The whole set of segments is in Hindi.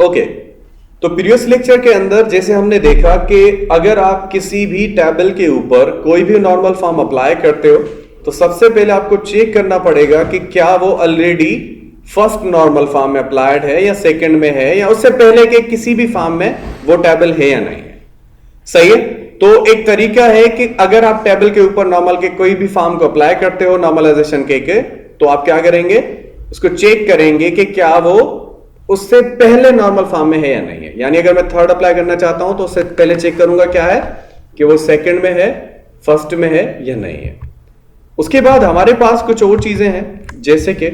ओके, तो प्रीवियस लेक्चर के अंदर जैसे हमने देखा कि अगर आप किसी भी टेबल के ऊपर कोई भी नॉर्मल फॉर्म अप्लाई करते हो तो सबसे पहले आपको चेक करना पड़ेगा कि क्या वो ऑलरेडी फर्स्ट नॉर्मल फॉर्म में अप्लाइड है या सेकंड में है या उससे पहले के किसी भी फॉर्म में वो टेबल है या नहीं है। सही है। तो एक तरीका है कि अगर आप टेबल के ऊपर नॉर्मल के कोई भी फॉर्म को अप्लाई करते हो नॉर्मलाइजेशन के तो आप क्या करेंगे, उसको चेक करेंगे कि क्या वो उससे पहले नॉर्मल फॉर्म में है या नहीं है। यानी अगर मैं थर्ड अप्लाई करना चाहता हूं तो उससे पहले चेक करूंगा क्या है कि वो सेकंड में है, फर्स्ट में है या नहीं है। उसके बाद हमारे पास कुछ और चीजें हैं, जैसे कि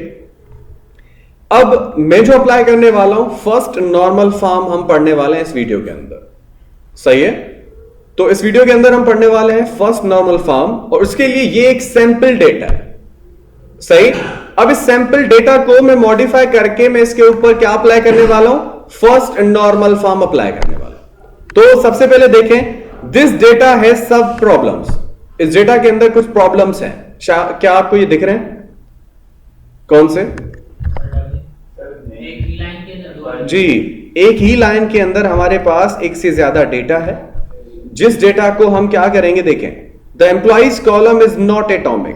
अब मैं जो अप्लाई करने वाला हूं फर्स्ट नॉर्मल फॉर्म हम पढ़ने वाले हैं इस वीडियो के अंदर। सही है। तो इस वीडियो के अंदर हम पढ़ने वाले हैं फर्स्ट नॉर्मल फॉर्म और उसके लिए ये एक सैंपल डेटा है। सही। अब इस सैंपल डेटा को मैं मॉडिफाई करके मैं इसके ऊपर क्या अप्लाई करने वाला हूं, फर्स्ट नॉर्मल फॉर्म अप्लाई करने वाला हूं। तो सबसे पहले देखें, दिस डेटा है सब प्रॉब्लम्स। इस डेटा के अंदर कुछ प्रॉब्लम्स हैं। क्या आपको ये दिख रहे हैं? कौन से? जी, एक ही लाइन के अंदर हमारे पास एक से ज्यादा डेटा है, जिस डेटा को हम क्या करेंगे, देखें, the employees column is not atomic.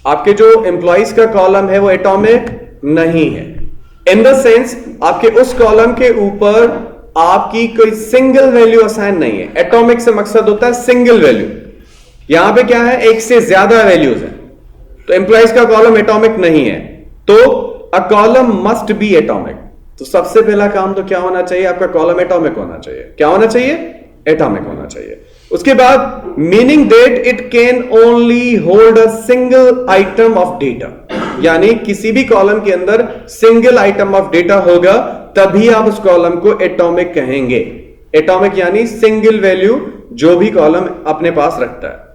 आपके जो एम्प्लॉइज का कॉलम है वो एटॉमिक नहीं है, इन द सेंस आपके उस कॉलम के ऊपर आपकी कोई सिंगल वैल्यू असाइन नहीं है। एटॉमिक से मकसद होता है सिंगल वैल्यू। यहां पे क्या है, एक से ज्यादा वैल्यूज है। तो एम्प्लॉइज का कॉलम एटॉमिक नहीं है, तो a column must be atomic. तो सबसे पहला काम तो क्या होना चाहिए, आपका कॉलम एटॉमिक होना चाहिए। क्या होना चाहिए? एटॉमिक होना चाहिए। उसके बाद meaning that it can only hold a single item of data, यानी किसी भी कॉलम के अंदर सिंगल आइटम ऑफ डेटा होगा तभी आप उस कॉलम को एटॉमिक कहेंगे। एटॉमिक यानी सिंगल वैल्यू जो भी कॉलम अपने पास रखता है।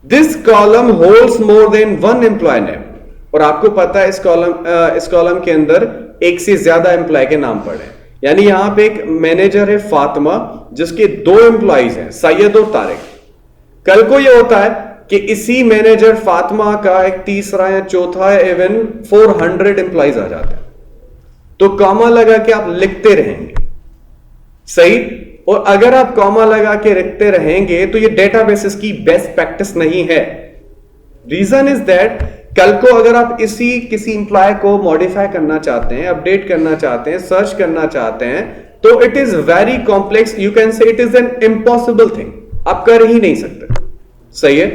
This column holds more than one employ name. और आपको पता है इस कॉलम के अंदर एक से ज्यादा एम्प्लॉय के नाम पड़े। यानी यहां पे एक मैनेजर है फातिमा, जिसके दो एम्प्लॉइज हैं, सैयद और तारिक। कल को यह होता है कि इसी मैनेजर फातिमा का एक तीसरा या चौथा इवन 400 एम्प्लॉइज आ जाते हैं, तो कॉमा लगा के आप लिखते रहेंगे। सही। और अगर आप कॉमा लगा के लिखते रहेंगे तो ये डेटाबेसेस की बेस्ट प्रैक्टिस नहीं है। रीजन इज दैट कल को अगर आप किसी इंप्लॉय को मॉडिफाई करना चाहते हैं, अपडेट करना चाहते हैं, सर्च करना चाहते हैं, तो it is very complex, you can say it is an impossible thing. आप कर ही नहीं सकते। सही है।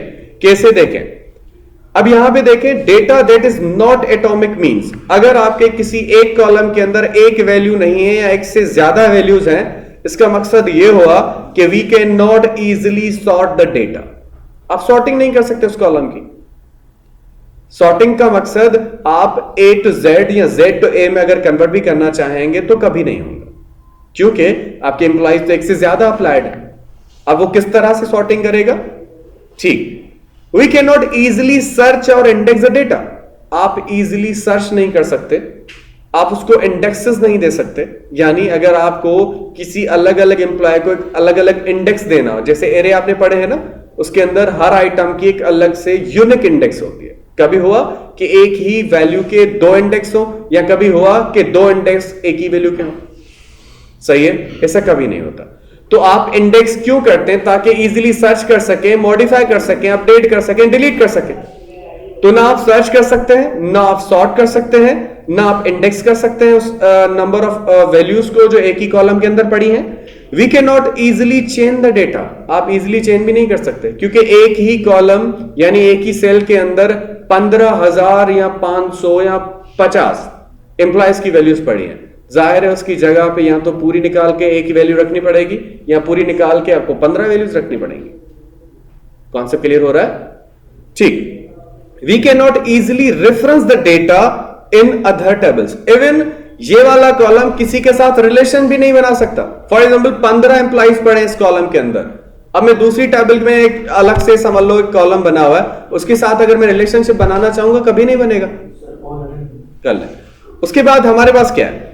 कैसे देखें, अब यहां पे देखें, data that is not atomic means अगर आपके किसी एक कॉलम के अंदर एक वैल्यू नहीं है या एक से ज्यादा वैल्यूज हैं, इसका मकसद यह हुआ कि we can not easily sort the data. आप सॉर्टिंग नहीं कर सकते उस कॉलम की। सॉर्टिंग का मकसद आप A to Z या Z to A में अगर कन्वर्ट भी करना चाहेंगे तो कभी नहीं होगा, क्योंकि आपके एम्प्लॉइज तो एक से ज्यादा अप्लाइड है। अब वो किस तरह से सॉर्टिंग करेगा? ठीक, we can not easily search और इंडेक्स द डेटा। आप इजिली सर्च नहीं कर सकते, आप उसको इंडेक्सेस नहीं दे सकते। यानी अगर आपको किसी अलग अलग एम्प्लॉय को एक अलग अलग इंडेक्स देना हो, जैसे एरे आपने पढ़े हैं ना, उसके अंदर हर आइटम की एक अलग से यूनिक इंडेक्स होती है। कभी हुआ कि एक ही वैल्यू के दो इंडेक्स हो, या कभी हुआ कि दो इंडेक्स एक ही वैल्यू के हो। सही है। ऐसा कभी नहीं होता। तो आप इंडेक्स क्यों करते हैं? ताकि इजीली सर्च कर सकें, मॉडिफाई कर सकें, अपडेट कर सकें, डिलीट कर सकें। तो ना आप सर्च कर सकते हैं, ना आप सॉर्ट कर सकते हैं, ना आप इंडेक्स कर सकते हैं उस नंबर ऑफ वैल्यूज को जो एक ही कॉलम के अंदर पड़ी हैं। We can not easily change the data. आप इजिली चेंज भी नहीं कर सकते, क्योंकि एक ही कॉलम यानी एक ही सेल के अंदर 15,000 या 500 या 50 एम्प्लॉयज की वैल्यूज पड़ी हैं। जाहिर है उसकी जगह पे या तो पूरी निकाल के एक ही वैल्यू रखनी पड़ेगी, या पूरी निकाल के आपको 15 वैल्यूज रखनी पड़ेंगी। कॉन्सेप्ट क्लियर हो रहा है? ठीक। We can not easily reference the data in other tables. Even ये वाला कॉलम किसी के साथ रिलेशन भी नहीं बना सकता। फॉर एग्जाम्पल 15 एम्प्लॉइज पड़े इस कॉलम के अंदर, अब मैं दूसरी टेबल में एक अलग से समझ लो एक कॉलम बना हुआ है, उसके साथ अगर मैं रिलेशनशिप बनाना चाहूंगा कभी नहीं बनेगा। कर ले। उसके बाद हमारे पास क्या है,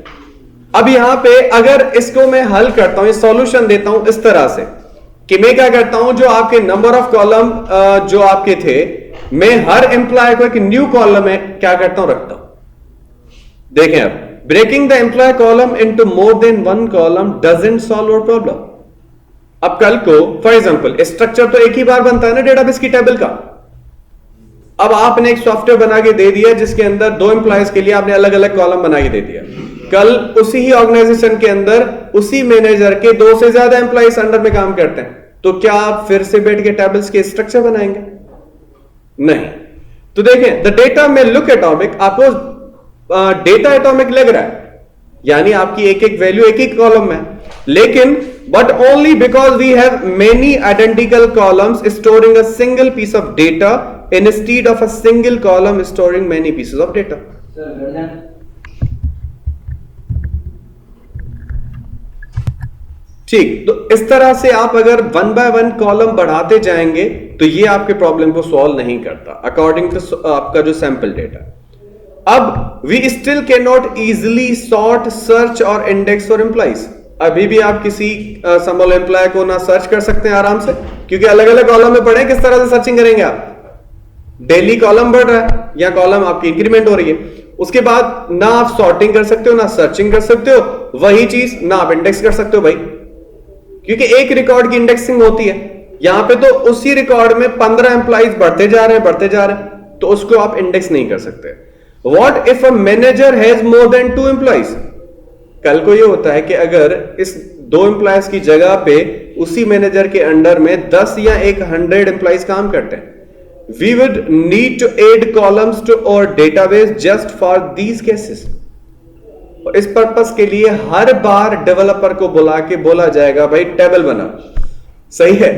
अब यहां पे अगर इसको मैं हल करता हूं, सॉल्यूशन देता हूं इस तरह से कि मैं क्या करता हूं, जो आपके नंबर ऑफ कॉलम जो आपके थे, मैं हर एम्प्लॉय को एक न्यू कॉलम में क्या करता हूं, रखता हूं। देखें अब breaking the employ column into more than one column doesn't solve our problem. अब कल को फॉर एग्जांपल स्ट्रक्चर तो एक ही बार बनता है ना डेटाबेस की टेबल का। अब आपने एक सॉफ्टवेयर बना के दे दिया जिसके अंदर 2 एम्प्लॉयज के लिए आपने अलग अलग कॉलम बना के दे दिया। कल उसी ही ऑर्गेनाइजेशन के अंदर उसी मैनेजर के 2 से ज्यादा एम्प्लॉयज अंडर में काम करते हैं, तो क्या आप फिर से बैठ के टेबल्स के स्ट्रक्चर बनाएंगे? नहीं। तो देखें, द डेटा में लुक एटॉमिक, आपको डेटा एटॉमिक लग रहा है, यानी आपकी एक एक वैल्यू एक एक कॉलम में, लेकिन but only because we have many identical columns storing a single piece of data instead of a single column storing many pieces of data. ठीक, तो इस तरह से आप अगर 1 बाय 1 कॉलम बढ़ाते जाएंगे तो ये आपके प्रॉब्लम को सॉल्व नहीं करता अकॉर्डिंग टू आपका जो सैंपल डेटा। अब we still can not easily sort, search और इंडेक्स फॉर एम्प्लॉइज। अभी भी आप किसी समझ एम्प्लॉय को ना सर्च कर सकते हैं आराम से, क्योंकि अलग अलग कॉलम में पड़े, किस तरह से सर्चिंग करेंगे आप? डेली कॉलम बढ़ रहा है या कॉलम आपकी इंक्रीमेंट हो रही है, उसके बाद ना आप सॉर्टिंग कर सकते हो ना सर्चिंग कर सकते हो, वही चीज ना आप इंडेक्स कर सकते हो भाई, क्योंकि एक रिकॉर्ड की इंडेक्सिंग होती है। यहां पे तो उसी रिकॉर्ड में 15 एम्प्लॉइज बढ़ते जा रहे हैं, तो उसको आप इंडेक्स नहीं कर सकते। What if a manager has more than 2 employees? कल को ये होता है कि अगर इस 2 एम्प्लॉइज की जगह पे उसी मैनेजर के अंडर में 10 या 100 एम्प्लॉइज काम करते हैं, we would need to add columns to our database just for these cases. इस पर्पस के लिए हर बार डेवलपर को बुला के बोला जाएगा भाई टेबल बना, सही है?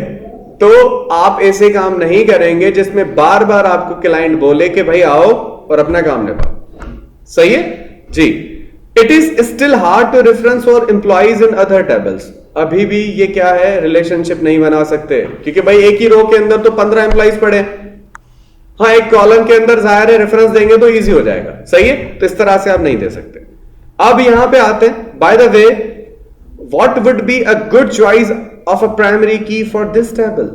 तो आप ऐसे काम नहीं करेंगे जिसमें बार बार आपको क्लाइंट बोले कि भाई आओ और अपना काम निभाओ, सही है जी। It is still hard to reference for employees in other tables. अभी भी ये क्या है, रिलेशनशिप नहीं बना सकते, क्योंकि भाई एक ही रो के अंदर तो 15 एम्प्लॉइज पड़े। हाँ, एक कॉलम के अंदर जाहिर है रेफरेंस देंगे तो इजी हो जाएगा, सही है? तो इस तरह से आप नहीं दे सकते। अब यहां पे आते हैं, by the way what would be a good choice of a primary की फॉर दिस टेबल।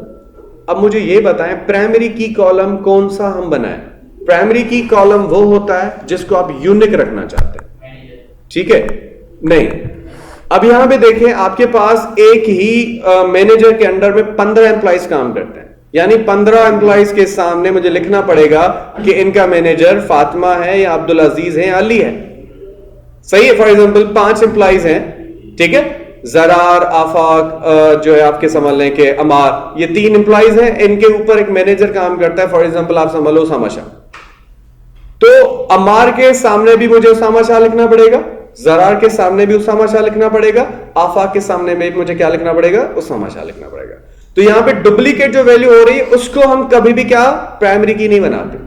अब मुझे ये बताएं प्राइमरी की कॉलम कौन सा हम बनाएं? प्राइमरी की कॉलम वो होता है जिसको आप यूनिक रखना चाहते हैं, ठीक है? नहीं। अब यहां पे देखें, आपके पास एक ही मैनेजर के अंडर में 15 एम्प्लॉइज काम करते हैं, यानी 15 एम्प्लॉइज के सामने मुझे लिखना पड़ेगा कि इनका मैनेजर फातिमा है या अब्दुल अजीज है या अली है, सही है? फॉर एग्जाम्पल 5 एम्प्लॉइज हैं, ठीक है? जरार, आफाक, जो है आपके समझ लें कि अमार, ये 3 एम्प्लॉइज हैं, इनके ऊपर एक मैनेजर काम करता है, फॉर एग्जाम्पल आप समझ लो उसामा शाह। तो अमार के सामने भी मुझे उसामा शाह लिखना पड़ेगा, जरार के सामने भी उसामा शाह लिखना पड़ेगा, आफाक के सामने में मुझे क्या लिखना पड़ेगा? उसामा शाह लिखना पड़ेगा। तो यहां पे डुप्लीकेट जो वैल्यू हो रही है उसको हम कभी भी क्या प्राइमरी की नहीं बनाते।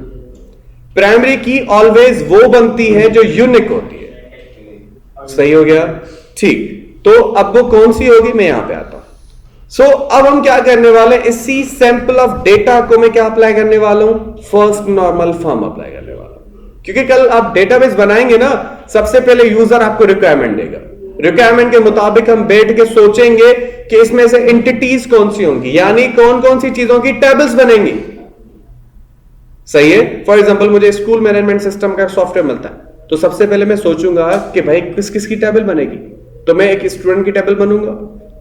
प्राइमरी की ऑलवेज वो बनती है जो यूनिक होती है, सही हो गया? ठीक, तो अब वो कौन सी होगी, मैं यहां पे आता हूं। सो अब हम क्या करने वाले, इसी सैंपल ऑफ डेटा को मैं क्या अप्लाई करने वाला हूं? फर्स्ट नॉर्मल फॉर्म अप्लाई करने वाला हूं, क्योंकि कल आप डेटाबेस बनाएंगे ना, सबसे पहले यूजर आपको रिक्वायरमेंट देगा, रिक्वायरमेंट के मुताबिक हम बैठ के सोचेंगे कि इसमें से एंटिटीज कौन सी होंगी, यानी कौन कौन सी चीजों की टेबल्स बनेंगी, सही है? फॉर एग्जांपल मुझे स्कूल मैनेजमेंट सिस्टम का सॉफ्टवेयर मिलता है, तो सबसे पहले मैं सोचूंगा कि भाई किस किस की टेबल बनेगी। तो मैं एक स्टूडेंट की टेबल बनूंगा,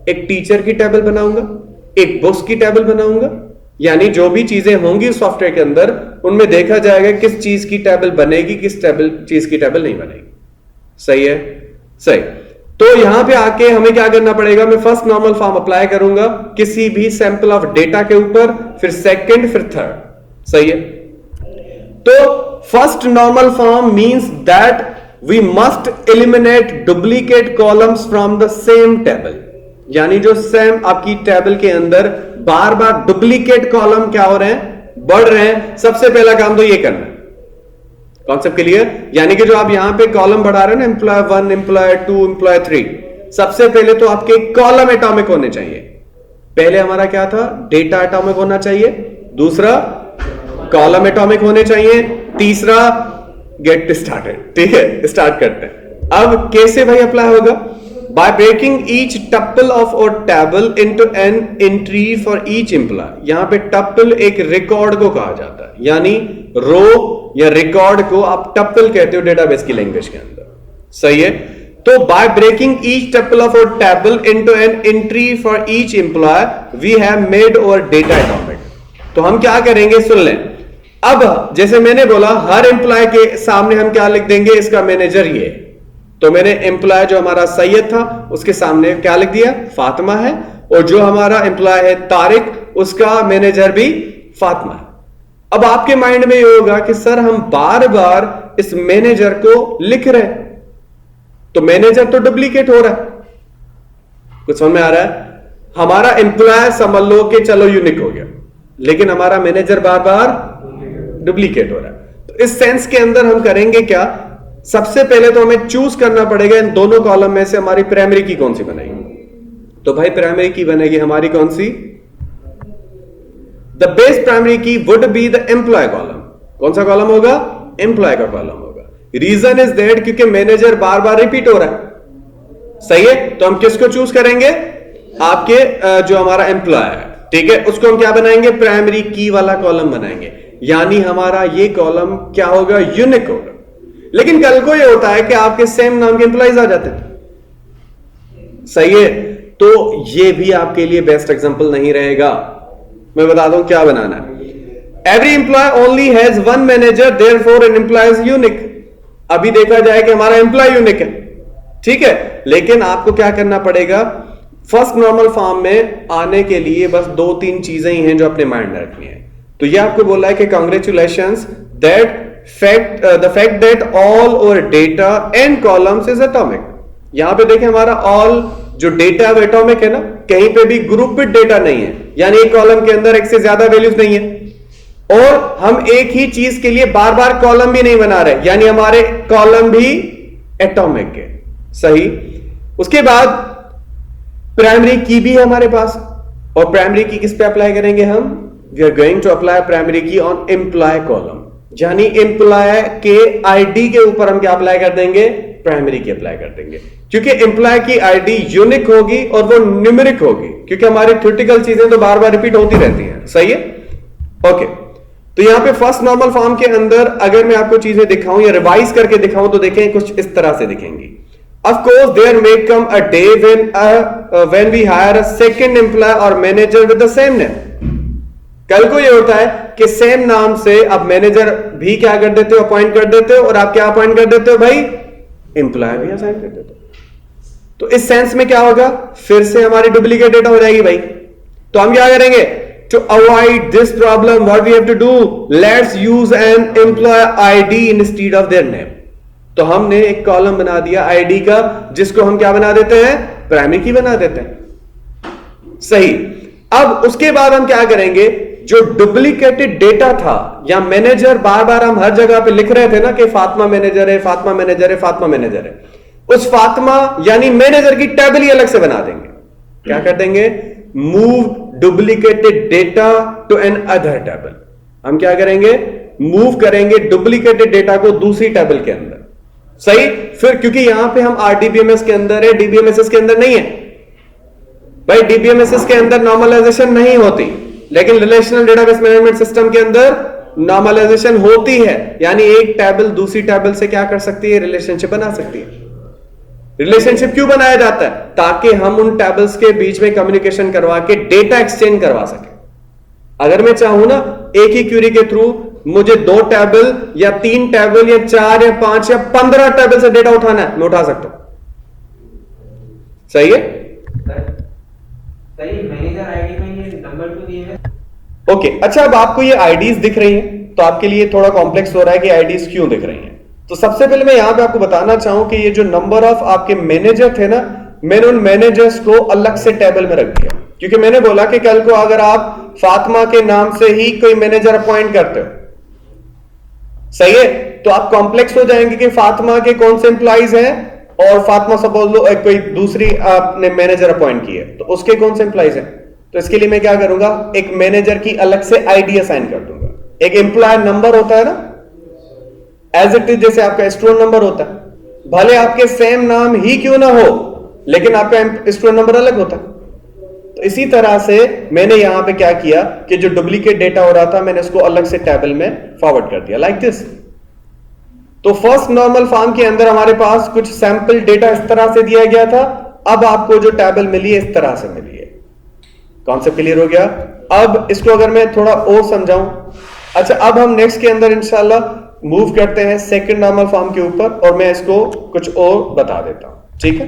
एक टीचर की टेबल बनाऊंगा, एक बुक्स की टेबल बनाऊंगा, यानी जो भी चीजें होंगी सॉफ्टवेयर के अंदर उनमें देखा जाएगा किस चीज की टेबल बनेगी, किस चीज की टेबल नहीं बनेगी, सही है? सही। तो यहां पे आके हमें क्या करना पड़ेगा, मैं फर्स्ट नॉर्मल फॉर्म अप्लाई करूंगा किसी भी सैंपल ऑफ डेटा के ऊपर, फिर सेकंड, फिर थर्ड, सही है? तो first normal form means that we must eliminate duplicate columns from the same table, यानी जो सेम आपकी टेबल के अंदर बार बार डुप्लीकेट कॉलम क्या हो रहे हैं, बढ़ रहे हैं। सबसे पहला काम तो ये करना है, कॉन्सेप्ट क्लियर? यानी कि जो आप यहां पे कॉलम बढ़ा रहे हैं ना, एम्प्लॉय 1, एम्प्लॉय 2, एम्प्लॉय 3, सबसे पहले तो आपके कॉलम एटॉमिक होने चाहिए। पहले हमारा क्या था, डेटा एटॉमिक होना चाहिए, दूसरा कॉलम एटॉमिक होने चाहिए, तीसरा गेट स्टार्टेड, ठीक है? स्टार्ट करते हैं। अब कैसे भाई अप्लाई होगा? By breaking each tuple of our table into an entry for each employee. यहां पे टप्पल एक रिकॉर्ड को कहा जाता है, यानी रो या रिकॉर्ड को आप टप्पल कहते हो डेटाबेस की लैंग्वेज के अंदर, सही है। तो by breaking each tuple of our table into an entry for each employee we have made our data atomic. तो हम क्या करेंगे, सुन लें। अब जैसे मैंने बोला हर एम्प्लॉय के सामने हम क्या लिख देंगे, इसका मैनेजर ये। तो मैंने एम्प्लॉय जो हमारा सैयद था उसके सामने क्या लिख दिया, फातिमा है, और जो हमारा एम्प्लॉय है तारिक, उसका मैनेजर भी फातिमा है। अब आपके माइंड में ये होगा कि सर हम बार बार इस मैनेजर को लिख रहे हैं, तो मैनेजर तो डुप्लीकेट हो रहा है। कुछ समझ में आ रहा है? हमारा एम्प्लॉय समझ लो कि चलो यूनिक हो गया, लेकिन हमारा मैनेजर बार बार डुप्लीकेट हो रहा है। तो इस सेंस के अंदर हम करेंगे क्या, सबसे पहले तो हमें चूज करना पड़ेगा इन दोनों कॉलम में से हमारी प्राइमरी की कौन सी बनेगी। तो भाई प्राइमरी की बनेगी हमारी कौन सी, the best primary key would be the employ column. कौन सा कॉलम होगा, एम्प्लॉय का कॉलम होगा। रीजन इज दैट क्योंकि मैनेजर बार बार रिपीट हो रहा है। सही है, तो हम किसको चूज करेंगे, आपके जो हमारा एम्प्लॉय है, ठीक है, उसको हम क्या बनाएंगे, प्राइमरी की वाला कॉलम बनाएंगे। यानी हमारा ये कॉलम क्या होगा, यूनिक होगा। लेकिन कल को ये होता है कि आपके सेम नाम के एम्प्लॉइज आ जाते हैं। सही है, तो ये भी आपके लिए बेस्ट एग्जांपल नहीं रहेगा। मैं बता दूं क्या बनाना है। Every employee only has one manager, therefore an employee is unique. अभी देखा जाए कि हमारा एम्प्लॉय यूनिक है, ठीक है, लेकिन आपको क्या करना पड़ेगा, फर्स्ट नॉर्मल फॉर्म में आने के लिए बस 2-3 चीजें ही हैं जो अपने माइंड में रखनी है। तो ये आपको बोला है कि congratulations that the fact that all our data and columns is atomic. यहां पे देखें हमारा ऑल जो डेटा है एटॉमिक है ना, कहीं पे भी ग्रुपिड डेटा नहीं है, यानी एक कॉलम के अंदर एक से ज्यादा वैल्यूज नहीं है। और हम एक ही चीज के लिए बार बार कॉलम भी नहीं बना रहे, यानी हमारे कॉलम भी एटॉमिक है। सही। उसके बाद प्राइमरी की भी है हमारे पास, और प्राइमरी की किस पे अप्लाई करेंगे हम, we are going to apply primary key on employee column, यानी एम्प्लॉय के आईडी के ऊपर हम क्या अप्लाई कर देंगे, प्राइमरी की अप्लाई कर देंगे। क्योंकि एम्प्लॉय की आईडी यूनिक होगी और वो न्यूमेरिक होगी, क्योंकि हमारी थ्योरेटिकल चीजें तो बार बार रिपीट होती रहती हैं। सही है, ओके। तो यहां पे फर्स्ट नॉर्मल फॉर्म के अंदर अगर मैं आपको चीजें दिखाऊं या रिवाइज करके दिखाऊं तो देखें कुछ इस तरह से दिखेंगी। Of course, there may come a day when we hire a second employee or manager with the same name. कल को ये होता है कि सेम नाम से आप मैनेजर भी क्या कर देते हो, अपॉइंट कर देते हो, और आप क्या अपॉइंट कर देते हो भाई, एम्प्लॉय भी असाइन कर देते हो। तो इस सेंस में क्या होगा, फिर से हमारी डुप्लीकेट डेटा हो जाएगी भाई। तो हम क्या करेंगे, to avoid this problem what we have to do, let's use an employee ID instead of their name. तो हमने एक कॉलम बना दिया आईडी का, जिसको हम क्या बना देते हैं, प्राइमरी की बना देते हैं। सही। अब उसके बाद हम क्या करेंगे, जो डुप्लीकेटेड डेटा था या मैनेजर बार बार हम हर जगह पे लिख रहे थे ना कि फातिमा मैनेजर है, फातिमा मैनेजर है, फातिमा मैनेजर है, उस फातिमा यानी मैनेजर की टेबल ही अलग से बना देंगे। क्या कर देंगे, move duplicated data to another table. हम क्या करेंगे, मूव करेंगे डुप्लीकेटेड डेटा को दूसरी टेबल के अंदर। सही। फिर क्योंकि यहां पे हम आरडीबीएमएस के अंदर है, डीबीएमएसएस के अंदर नहीं है भाई। डीबीएमएसएस के अंदर नॉर्मलाइजेशन नहीं होती, लेकिन रिलेशनल डेटाबेस मैनेजमेंट सिस्टम के अंदर नॉर्मलाइजेशन होती है, यानी एक टेबल दूसरी टेबल से क्या कर सकती है, रिलेशनशिप बना सकती है। रिलेशनशिप क्यों बनाया जाता है, ताकि हम उन टेबल्स के बीच में कम्युनिकेशन करवा के डेटा एक्सचेंज करवा सके। अगर मैं चाहूं ना एक ही क्यूरी के थ्रू मुझे 2 टेबल या 3 टेबल या 4 या 5 या 15 टेबल से डेटा उठाना है, मैं उठा सकता हूं। सही है, सही। मैनेजर आईडी में ये नंबर 2 दिए हैं। ओके, अच्छा अब आपको ये आईडीज दिख रही हैं, तो आपके लिए थोड़ा कॉम्प्लेक्स हो रहा है कि आईडीज क्यों दिख रही हैं। तो सबसे पहले मैं यहां पे आपको बताना चाहूं कि ये जो नंबर ऑफ आपके मैनेजर थे ना, मैंने उन मैनेजर्स को अलग से टेबल में रख दिया, क्योंकि मैंने बोला कि कल को अगर आप फातिमा के नाम से ही कोई मैनेजर अपॉइंट करते हो, सही है, तो आप कॉम्प्लेक्स हो जाएंगे कि फातिमा के कौन से एम्प्लॉइज हैं, और फातिमा सपोज लो कोई दूसरी आपने मैनेजर अपॉइंट की है, तो उसके कौन से एम्प्लॉइज हैं। तो इसके लिए मैं क्या करूंगा, एक मैनेजर की अलग से आईडी असाइन कर दूंगा। एक एम्प्लॉय नंबर होता है ना, एज इट इज जैसे आपका स्टूडेंट नंबर होता है, भले आपके सेम नाम ही क्यों ना हो, लेकिन आपका स्टूडेंट नंबर अलग होता है। तो इसी तरह से मैंने यहां पे क्या किया कि जो डुप्लीकेट डेटा हो रहा था मैंने उसको अलग से टेबल में फॉरवर्ड कर दिया, लाइक दिस। तो फर्स्ट नॉर्मल फॉर्म के अंदर हमारे पास कुछ सैंपल डेटा इस तरह से दिया गया था, अब आपको जो टेबल मिली है इस तरह से मिली है। कॉन्सेप्ट क्लियर हो गया? अब इसको अगर मैं थोड़ा और समझाऊं, अच्छा अब हम नेक्स्ट के अंदर इंशाल्लाह मूव करते हैं सेकंड नॉर्मल फॉर्म के ऊपर, और मैं इसको कुछ और बता देता हूं, ठीक है।